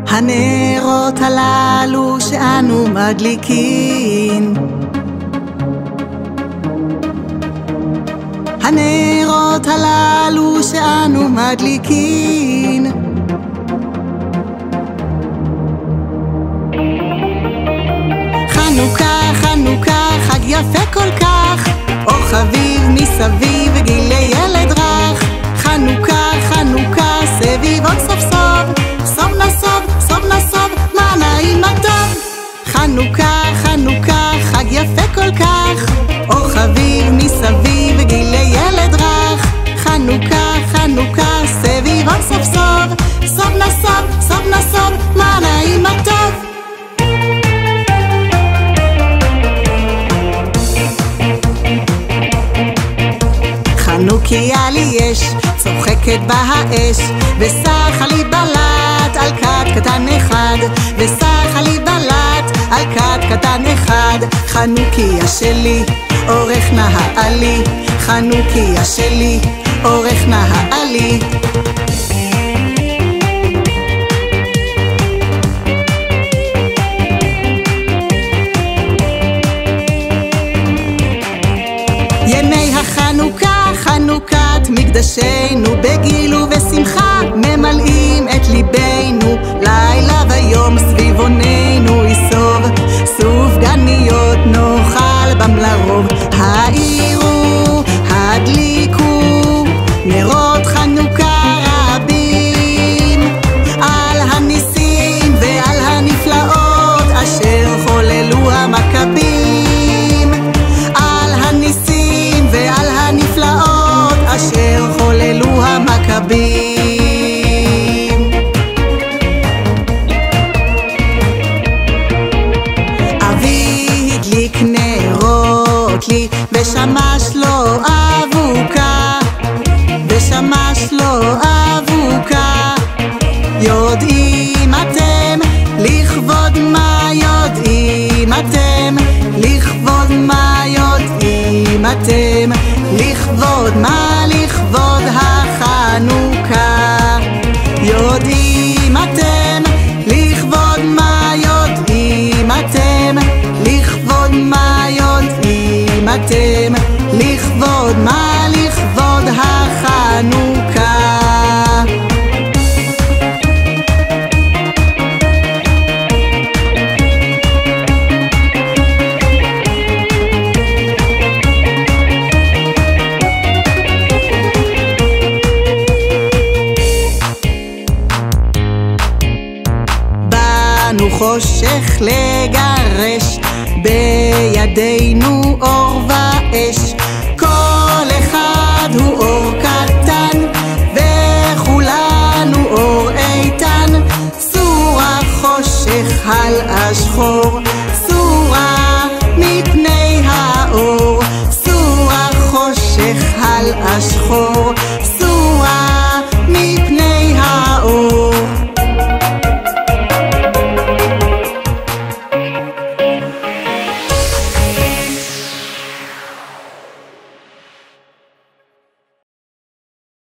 הנרות הללו שאנו מדליקים, הנרות הללו שאנו מדליקים, חנוכה, חנוכה, חג יפה כל כך, אור חביב מסביב וגילי ילד רך. חנוכה, חנוכה, סביב עוד סוף סוף, סוף נסוב, סוף נסוב, מה נעים הטוב. חנוכה, חנוכה, חג יפה כל כך, אור חביב מסביב וגילי ילד רך. חנוכה, חנוכה, סביב עוד סוף סוף, סוף נסוב, סוף נסוב, מה נעים הטוב. חנוכיה לי יש, צוחקת בה האש, וסחה לי בלט על כת קטן אחד, וסחה לי בלט על כת קטן אחד. חנוכיה שלי, אורך נהעלי, חנוכיה שלי, אורך נהעלי. ימי החנוכה, חנוכת מקדשנו, בגיל ובשמחה ממלאים את ליבנו. לילה ויום סביבוננו יסוב, סופגניות נאכל בם לרוב. האירו, הדליקו, נרות חנוכה רבים, על הניסים ועל הנפלאות אשר חוללו המכבים, על הניסים ועל הנפלאות אשר חוללו המכבים. אבי הדליק נרות לי, ושמש לו אבוקה, ושמש לו אבוקה. יודעים אתם לכבוד מה, יודעים אתם לכבוד מה, יודעים אתם לכבוד מה, לכבוד החנוכה. יודעים אתם לכבוד מה, יודעים אתם לכבוד מה, יודעים אתם לכבוד מה, לכבוד החנוכה. חושך לגרש, בידינו אור ואש. כל אחד הוא אור קטן, וכולנו אור איתן. צור החושך על השחור,